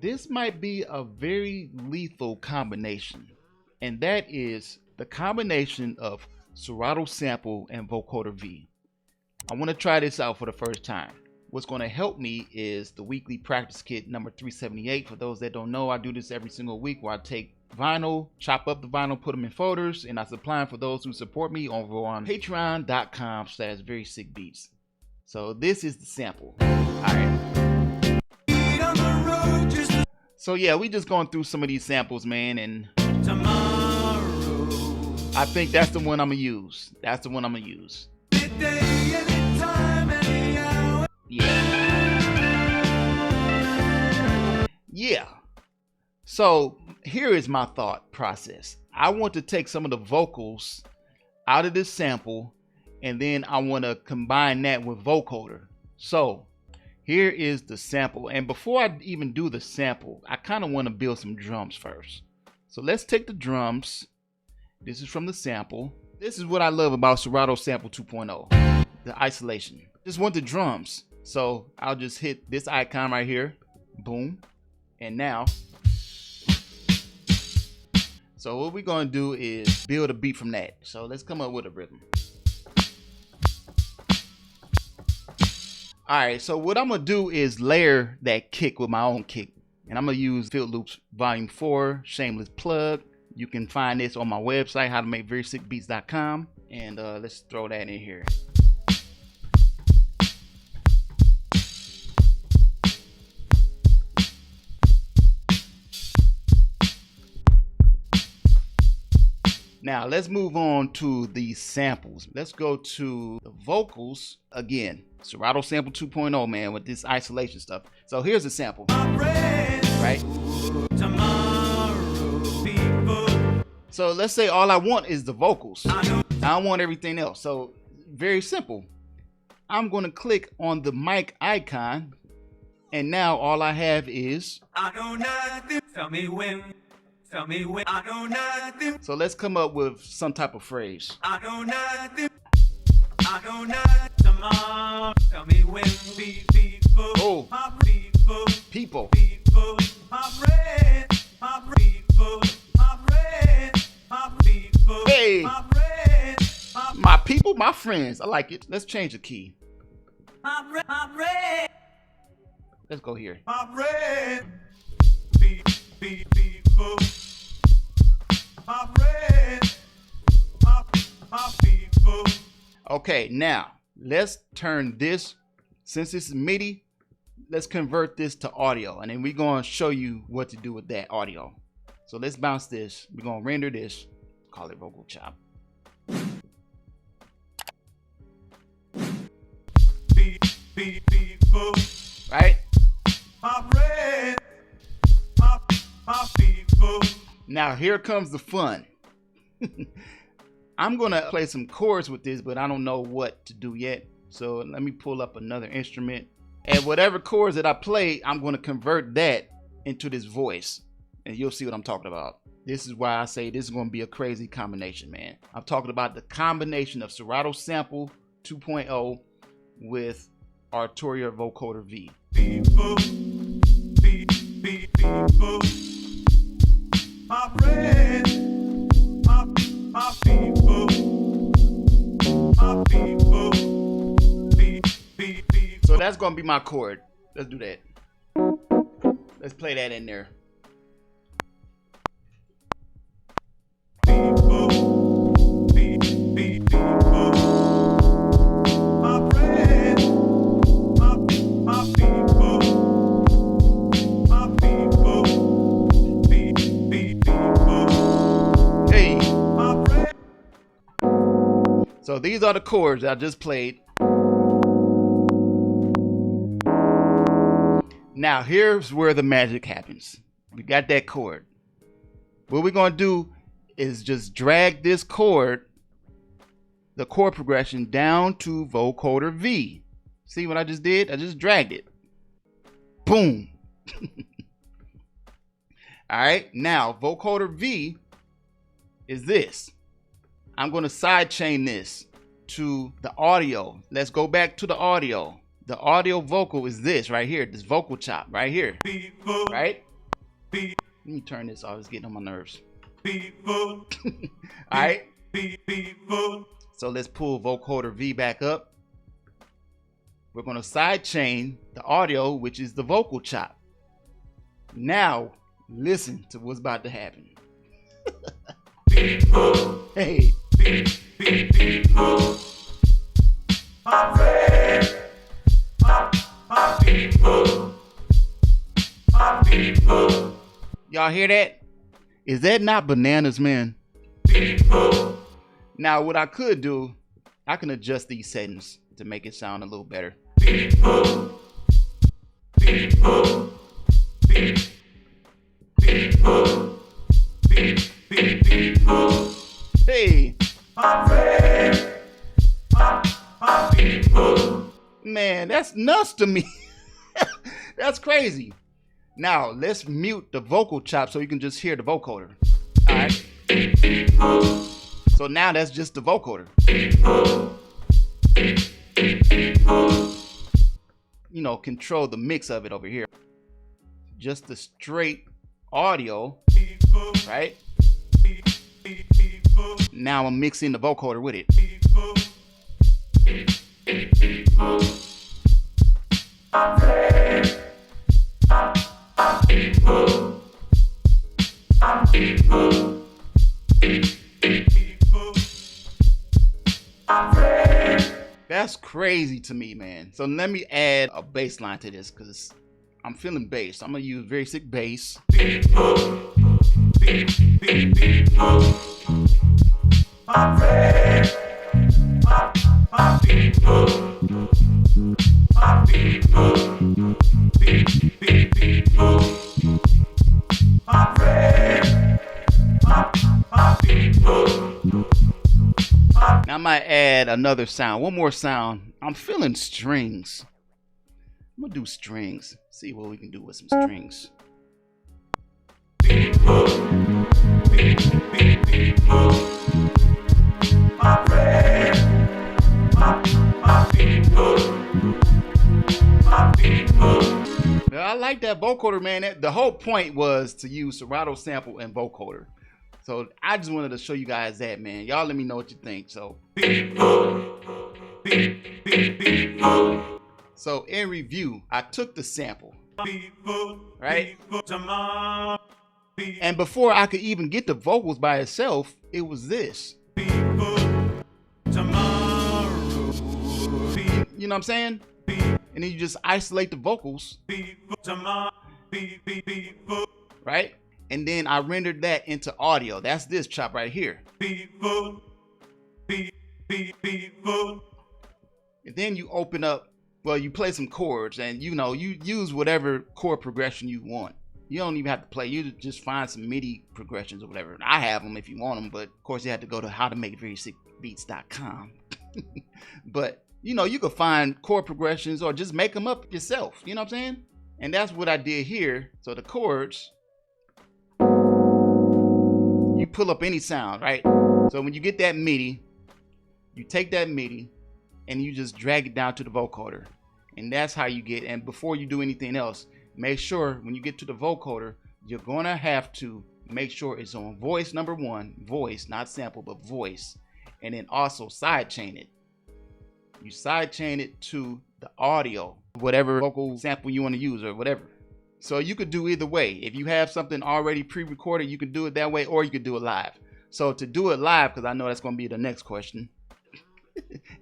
this might be a very lethal combination, and that is the combination of Serato Sample and Vocoder V. I want to try this out for the first time. What's going to help me is the weekly practice kit number 378. For those that don't know, I do this every single week where I take vinyl, chop up the vinyl, put them in folders, and I supply them for those who support me over on patreon.com/Verysickbeats. So this is the sample. Alright. So yeah, we just going through some of these samples, man, and I think that's the one I'm gonna use. That's the one I'm gonna use. Yeah. So here is my thought process. I want to take some of the vocals out of this sample, and then I want to combine that with vocoder. So here is the sample, and before I even do the sample, I kind of want to build some drums first. So let's take the drums. This is from the sample. This is what I love about Serato Sample 2.0, the isolation. Just want the drums. So I'll just hit this icon right here, boom, and now. So what we're gonna do is build a beat from that. So let's come up with a rhythm. All right, so what I'm gonna do is layer that kick with my own kick. And I'm gonna use Filt Loops Volume 4, Shameless Plug. You can find this on my website, howtomakeverysickbeats.com. And let's throw that in here. Now let's move on to the samples. Let's go to the vocals again. Serato Sample 2.0, man, with this isolation stuff. So here's a sample, right? So let's say all I want is the vocals. I don't want everything else. So very simple. I'm going to click on the mic icon, and now all I have is I know nothing. Tell me when. Tell me when. I know nothing. So let's come up with some type of phrase. I know nothing. I know nothing. Tomorrow. Tell me when. People. Oh. My people. People. People. My friends. My people. My friends. My people. Hey. My friends. My people. My friends. I like it. Let's change the key. My friends. Let's go here. My friends. People. My friends, my people. Okay, now let's turn this, since this is MIDI, let's convert this to audio, and then we're going to show you what to do with that audio. So let's bounce this. We're going to render this, call it vocal chop. People. Right? My friends, my people. Now here comes the fun. I'm gonna play some chords with this, but I don't know what to do yet. So let me pull up another instrument, and whatever chords that I play, I'm gonna convert that into this voice, and you'll see what I'm talking about. This is why I say this is gonna be a crazy combination, man. I'm talking about the combination of Serato Sample 2.0 with Arturia Vocoder V. People. My friends, my people, my people, So that's gonna be my chord. Let's do that. Let's play that in there. My friends, my people, my people. So these are the chords I just played. Now here's where the magic happens. We got that chord. What we're going to do is just drag this chord, the chord progression, down to Vocoder V. See what I just did? I just dragged it. Boom. All right, now Vocoder V is this. I'm going to sidechain this to the audio. Let's go back to the audio. The audio vocal is this right here, this vocal chop right here, right? Let me turn this off, it's getting on my nerves. All right. So let's pull Vocoder V back up. We're going to side chain the audio, which is the vocal chop. Now, listen to what's about to happen. Hey. Y'all hear that? Is that not bananas, man? Now, what I could do, I can adjust these settings to make it sound a little better. Hey. Man, that's nuts to me. That's crazy. Now, let's mute the vocal chop so you can just hear the vocoder. All right. So now that's just the vocoder. You know, control the mix of it over here. Just the straight audio, right? Now I'm mixing the vocoder with it. That's crazy to me, man. So let me add a bass line to this because I'm feeling bass. I'm gonna use Verysickbeats. Now I might add another sound, one more sound. I'm feeling strings. I'm gonna do strings. See what we can do with some strings. I like that vocoder, man. The whole point was to use Serato Sample and vocoder. So I just wanted to show you guys that, man. Y'all let me know what you think. So in review, I took the sample, right? And before I could even get the vocals by itself, it was this. You know what I'm saying? And then you just isolate the vocals, right? And then I rendered that into audio. That's this chop right here. And then you open up, well, you play some chords and you know, you use whatever chord progression you want. You don't even have to play, you just find some MIDI progressions or whatever. I have them if you want them, but of course you have to go to howtomakeverysickbeats.com. But you know, you can find chord progressions or just make them up yourself. You know what I'm saying? And that's what I did here. So the chords, you pull up any sound, right? So when you get that MIDI, you take that MIDI and you just drag it down to the vocoder. And that's how you get, and before you do anything else, make sure when you get to the vocoder, you're gonna have to make sure it's on voice number 1, voice, not sample, but voice. And then also side chain it. You side chain it to the audio, whatever vocal sample you want to use or whatever. So you could do either way. If you have something already pre-recorded, you can do it that way, or you could do it live. So to do it live, because I know that's going to be the next question,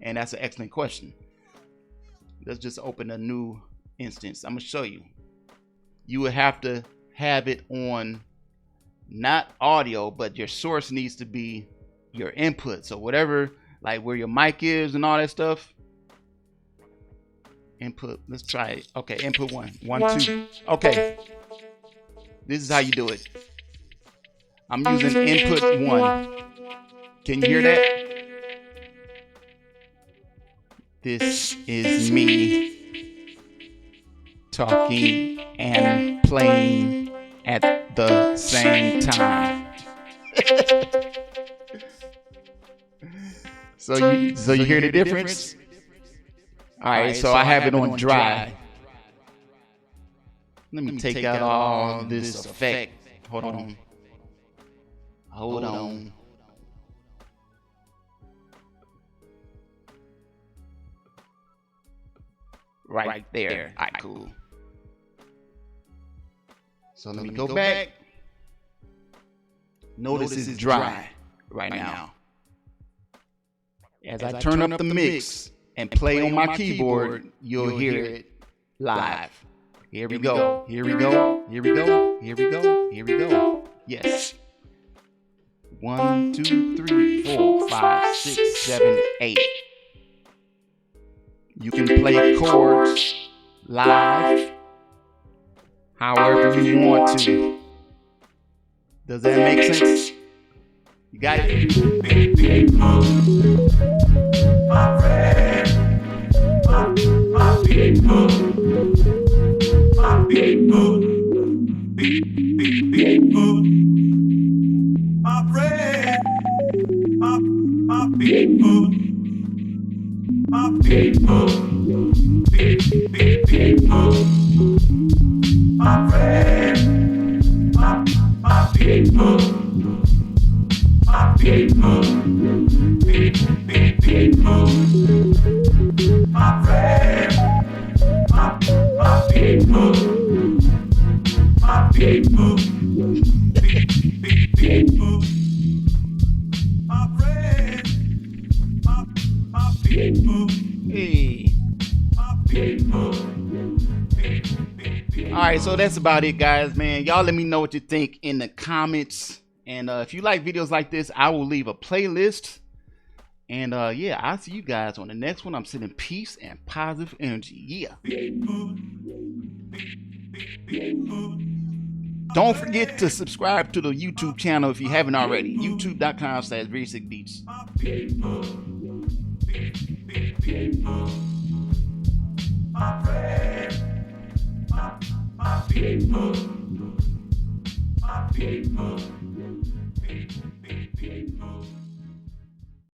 and that's an excellent question. Let's just open a new instance. I'm going to show you. You would have to have it on not audio, but your source needs to be your input. So whatever, like where your mic is and all that stuff. Input, let's try it. Okay, input 1, 1, 2. Okay, this is how you do it. I'm using input 1. Can you hear that? This is me talking and playing at the same time. So you hear the difference? Alright, so I have it on dry. Let me take out all this effect. Hold on. Hold on. Right there. Alright, cool. So let me go back. Notice it's dry right now. As I turn up the mix and play on my keyboard, you'll hear it live. Here we go. Here we go. Here we go. Here we go. Here we go. Yes. 1, 2, 3, 4, 5, 6, 7, 8. You can play chords live however you want to. Does that make sense? You got it? Alright, so that's about it, guys, man. Y'all let me know what you think in the comments. And if you like videos like this, I will leave a playlist. And yeah, I'll see you guys on the next one. I'm sending peace and positive energy. Yeah. Don't forget to subscribe to the YouTube channel if you haven't already. YouTube.com/Verysickbeats. My people.